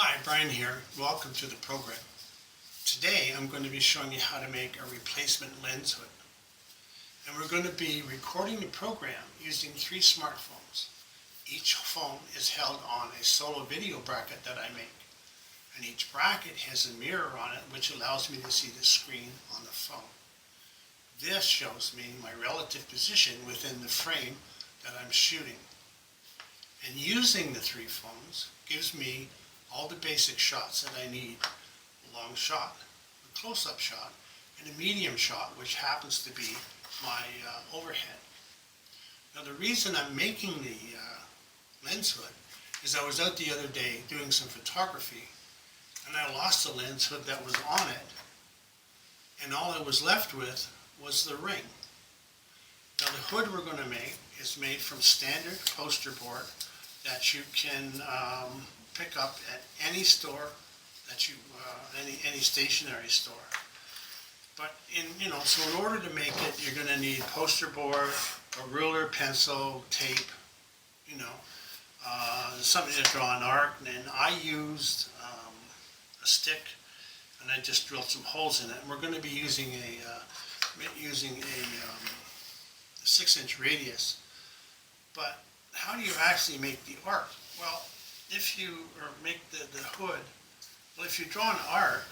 Hi, Brian here. Welcome to the program. Today I'm going to be showing you how to make a replacement lens hood. And we're going to be recording the program using three smartphones. Each phone is held on a solo video bracket that I make. And each bracket has a mirror on it which allows me to see the screen on the phone. This shows me my relative position within the frame that I'm shooting. And using the three phones gives me all the basic shots that I need. A long shot, a close-up shot, and a medium shot, which happens to be my overhead. Now the reason I'm making the lens hood is I was out the other day doing some photography and I lost the lens hood that was on it, and all I was left with was the ring. Now the hood we're going to make is made from standard poster board that you can pick up at any store that you, any stationery store. But so in order to make it, you're going to need poster board, a ruler, pencil, tape, something to draw an arc. And I used a stick, and I just drilled some holes in it. And we're going to be using a 6-inch radius. But how do you actually make the arc? Well, if you make the hood, if you draw an arc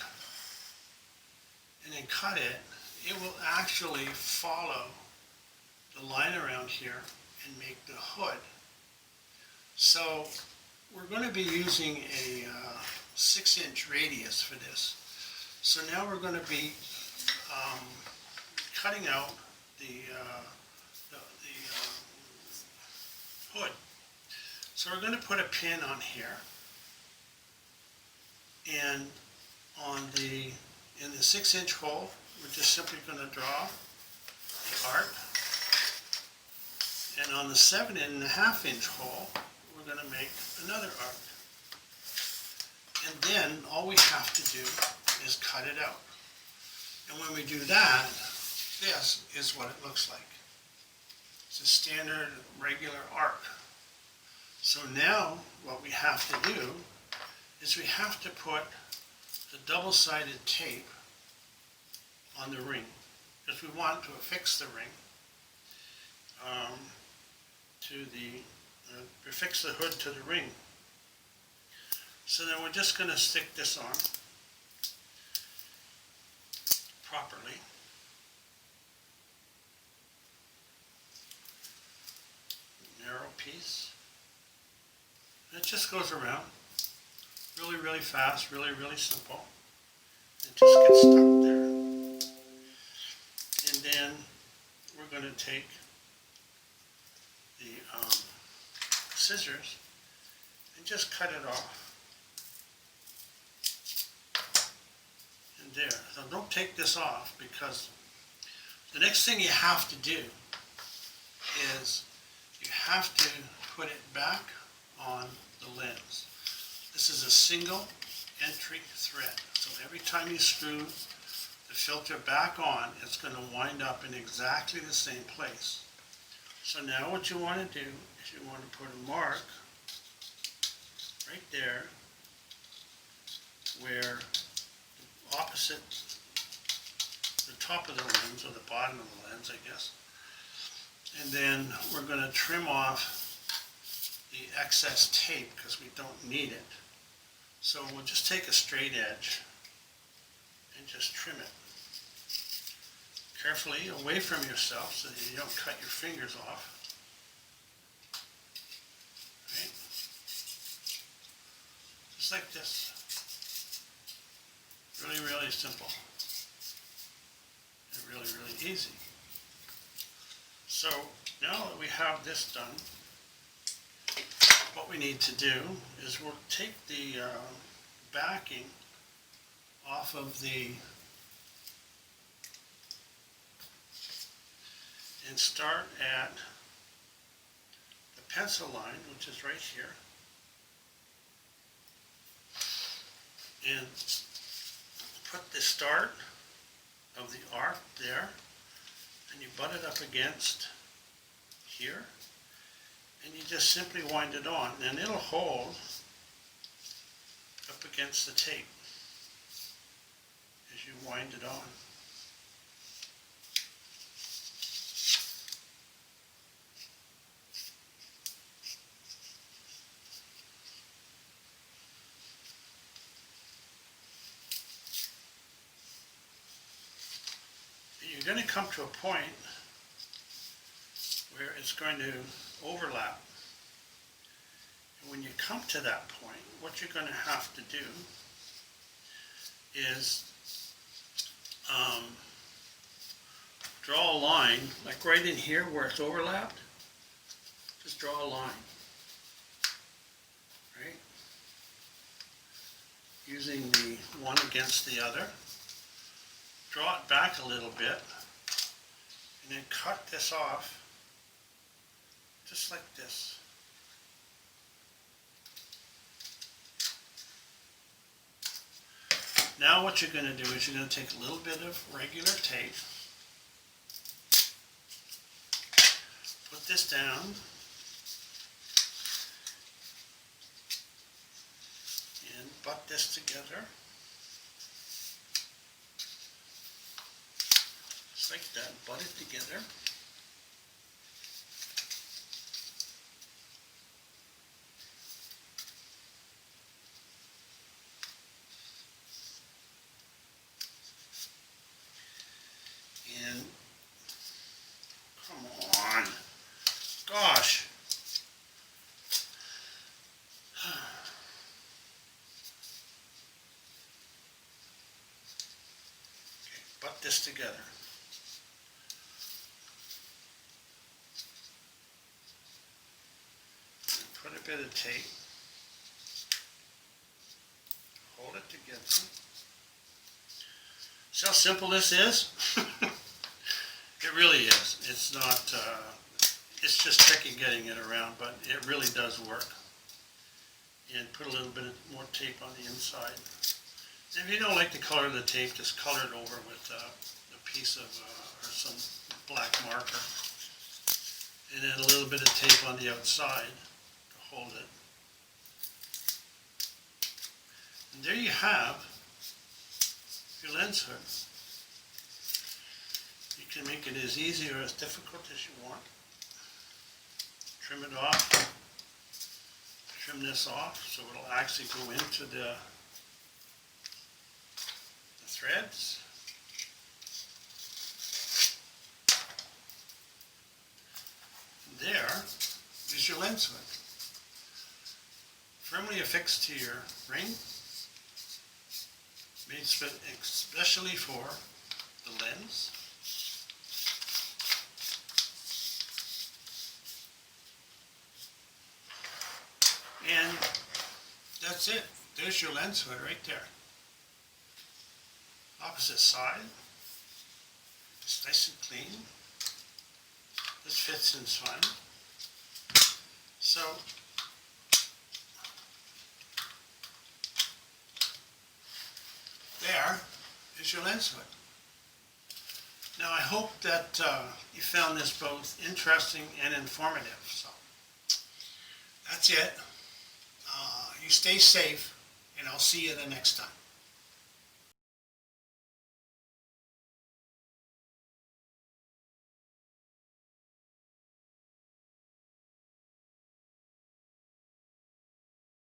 and then cut it, it will actually follow the line around here and make the hood. So we're going to be using a 6-inch radius for this. So now we're going to be cutting out the hood. So we're going to put a pin on here, and in the 6-inch hole, we're just simply going to draw the arc, and on the 7.5-inch hole, we're going to make another arc. And then all we have to do is cut it out. And when we do that, this is what it looks like. It's a standard regular arc. So now what we have to do is we have to put the double-sided tape on the ring, because we want to affix the ring affix the hood to the ring. So then we're just going to stick this on properly. Narrow piece. And it just goes around really, really fast, really, really simple. It just gets stuck there. And then we're going to take the scissors and just cut it off. And there. So don't take this off, because the next thing you have to do is you have to put it back on the lens. This is a single entry thread. So every time you screw the filter back on, it's going to wind up in exactly the same place. So now what you want to do is you want to put a mark right there where opposite the top of the lens, or the bottom of the lens, I guess. And then we're going to trim off the excess tape because we don't need it. So we'll just take a straight edge and just trim it carefully away from yourself so that you don't cut your fingers off. Right? Just like this. Really, really simple. And really, really easy. So now that we have this done, what we need to do is we'll take the backing off of the, and start at the pencil line, which is right here, and put the start of the arc there, and you butt it up against here, and you just simply wind it on, and it'll hold up against the tape as you wind it on. You're going to come to a point where it's going to overlap. And when you come to that point, what you're going to have to do is draw a line, like right in here where it's overlapped, just draw a line, right? Using the one against the other. Draw it back a little bit, and then cut this off, just like this. Now what you're going to do is you're going to take a little bit of regular tape, put this down, and butt this together. Like that, butt it together. And come on, gosh. Okay, butt this together. Put a bit of tape, hold it together. See how simple this is? It really is. It's not, it's just tricky getting it around, but it really does work. And put a little bit more tape on the inside. And if you don't like the color of the tape, just color it over with a piece of, or some black marker. And then a little bit of tape on the outside. Hold it. And there you have your lens hood. You can make it as easy or as difficult as you want. Trim it off. Trim this off so it'll actually go into the threads. And there is your lens hood. Firmly affixed to your ring, made especially for the lens. And that's it. There's your lens hood right there. Opposite side, just nice and clean. This fits in fine. So there is your lens hood. Now I hope that you found this both interesting and informative. So that's it. You stay safe, and I'll see you the next time.